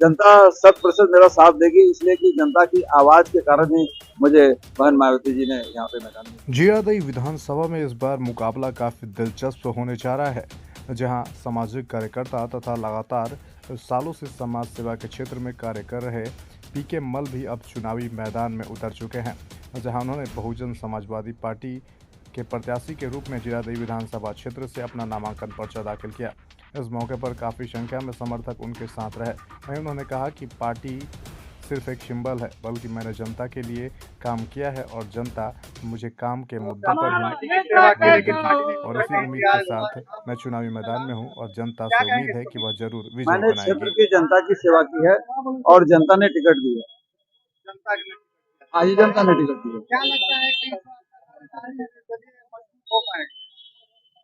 जनता 100% मेरा साथ देगी, इसलिए कि जनता की आवाज के कारण ही मुझे बहन मायावती जी ने यहाँ पे मैदान में। जीरादेई विधानसभा में इस बार मुकाबला काफी दिलचस्प होने जा रहा है, जहां सामाजिक कार्यकर्ता तथा लगातार सालों से समाज सेवा के क्षेत्र में कार्य कर रहे पीके मल भी अब चुनावी मैदान में उतर चुके हैं, जहां उन्होंने बहुजन समाजवादी पार्टी के प्रत्याशी के रूप में जीरादेई विधानसभा क्षेत्र से अपना नामांकन पर्चा दाखिल किया। इस मौके पर काफ़ी संख्या में समर्थक उनके साथ रहे। वहीं उन्होंने कहा कि पार्टी सिर्फ एक सिंबल है, बल्कि मैंने जनता के लिए काम किया है और जनता मुझे काम के मुद्दों पर ही वोट देगी। और इसी उम्मीद के साथ मैं चुनावी मैदान में हूं और जनता से उम्मीद है कि वह जरूर विजय मैंने क्षेत्र बनाएगी। की जनता की सेवा की है और जनता ने टिकट दी है। हाँ जी, जनता ने टिकट दी है। क्या लगता है कि हो पाएगा?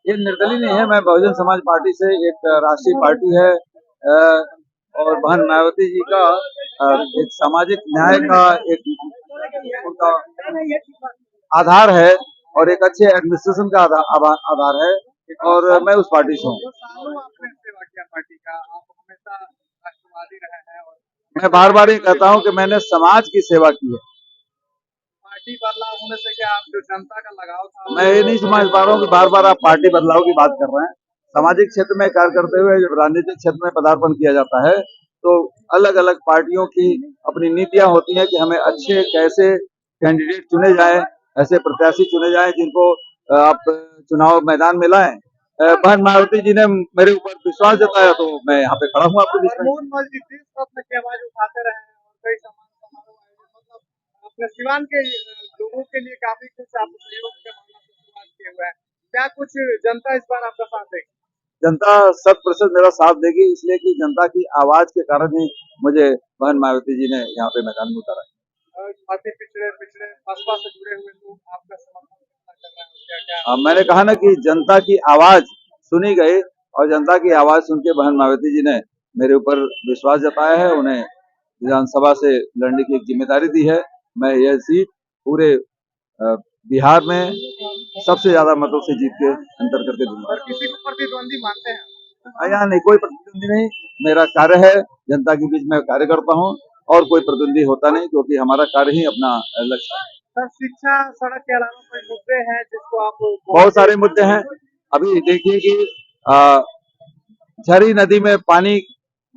ये निर्दलीय नहीं है, मैं बहुजन समाज पार्टी से, एक राष्ट्रीय पार्टी है और बहन मायावती जी का एक सामाजिक न्याय का एक उनका आधार है और एक अच्छे एडमिनिस्ट्रेशन का आधार है और मैं उस पार्टी से हूँ। जो सालों आपने सेवा किया पार्टी का, आप हमेशा राष्ट्रवादी रहे हैं और मैं बार बार ये कहता हूँ कि मैंने समाज की सेवा की है। पार्टी बदलाव होने से क्या आप जो जनता का लगाव था मैं ये नहीं समझ पा रहा हूँ कि बार बार आप पार्टी बदलाव की बात कर रहे हैं। सामाजिक क्षेत्र में कार्य करते हुए जब राजनीतिक क्षेत्र में पदार्पण किया जाता है तो अलग अलग पार्टियों की अपनी नीतियां होती हैं कि हमें अच्छे कैसे कैंडिडेट चुने जाए, ऐसे प्रत्याशी चुने जाए जिनको आप चुनाव मैदान में लाएं। बहन मायावती जी ने मेरे ऊपर विश्वास जताया तो मैं यहाँ पे खड़ा हूँ आपके बीच में। हरमोहन मस्जिद देश रत्न की आवाज उठाते रहे हैं और कई सम्मान समारोह आयोजित, मतलब अपने सिवान के लोगों के लिए काफी कुछ आप सहयोग के भावना से शुरुआत किए हुए हैं। क्या कुछ जनता इस बार आपका साथ देगी? जनता 100% मेरा साथ देगी, इसलिए कि जनता की आवाज के कारण ही मुझे बहन मायावती जी ने यहाँ पे मैदान में उतारा। काफी पिछड़े पिछड़े बसपा से जुड़े हुए लोग आपका समर्थन कितना कर रहे हैं, क्या क्या? मैंने कहा ना कि जनता की आवाज सुनी गई और जनता की आवाज सुन के बहन मायावती जी ने मेरे ऊपर विश्वास जताया है, उन्हें विधानसभा से लड़ने की एक जिम्मेदारी दी है। मैं यह सीट पूरे बिहार में सबसे ज्यादा मतों से जीत के अंतर करके दूंगा। और किसी को प्रतिद्वंदी मानते हैं? यहाँ नहीं, कोई प्रतिद्वंदी नहीं, मेरा कार्य है, जनता के बीच में कार्य करता हूँ और कोई प्रतिद्वंदी होता नहीं क्योंकि हमारा कार्य ही अपना लक्ष्य है। सर, शिक्षा सड़क के अलावा कोई मुद्दे हैं जिसको आप बहुत सारे मुद्दे हैं। अभी देखिए कि झरी नदी में पानी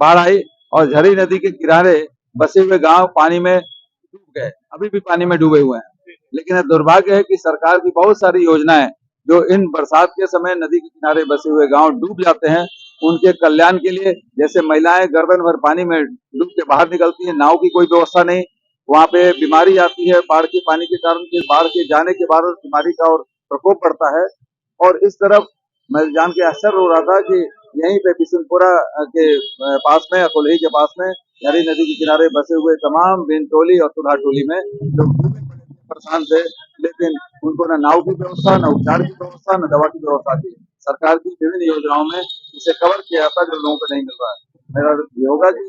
बाढ़ आई और झरी नदी के किनारे बसे हुए गांव पानी में डूब गए, अभी भी पानी में डूबे हुए हैं। लेकिन दुर्भाग्य है कि सरकार की बहुत सारी योजनाएं जो इन बरसात के समय नदी के किनारे बसे हुए गांव डूब जाते हैं उनके कल्याण के लिए, जैसे महिलाएं गर्दन भर पानी में डूब के बाहर निकलती है, नाव की कोई व्यवस्था नहीं, वहां पे बीमारी आती है बाढ़ के पानी के कारण, बाढ़ के जाने के बाद बीमारी का और प्रकोप बढ़ता है। और इस तरफ मैं जान के आश्चर्य हो रहा था कि यहीं पे बिशनपुरा के पास में, अकोलही के पास में, झरी नदी के किनारे बसे हुए तमाम बिन टोली और सुधा टोली में लोग परेशान थे, लेकिन उनको न नाव की व्यवस्था, न उपचार की व्यवस्था, न दवा की व्यवस्था थी। सरकार की विभिन्न योजनाओं में इसे कवर किया जाता जो लोगों को नहीं मिल रहा है। मेरा ये होगा कि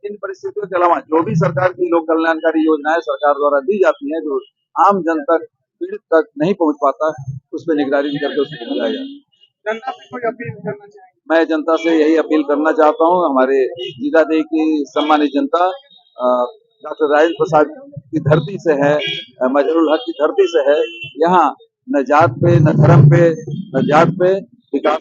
इन परिस्थितियों के अलावा जो भी सरकार की लोक कल्याणकारी योजनाएं सरकार द्वारा दी जाती हैं जो आम जन तक, पीड़ित तक नहीं पहुंच पाता, उस पर निगरानी करके उसको पहुंचाया जाए। जनता से कोई अपील करना चाहेंगे? मैं जनता से यही अपील करना चाहता हूँ, हमारे जीरादेई की सम्मानित जनता डॉक्टर राजेंद्र प्रसाद की धरती से है, मजहरूल हक की धरती से है। यहाँ न जात पे, न धर्म पे, न जात पे विकास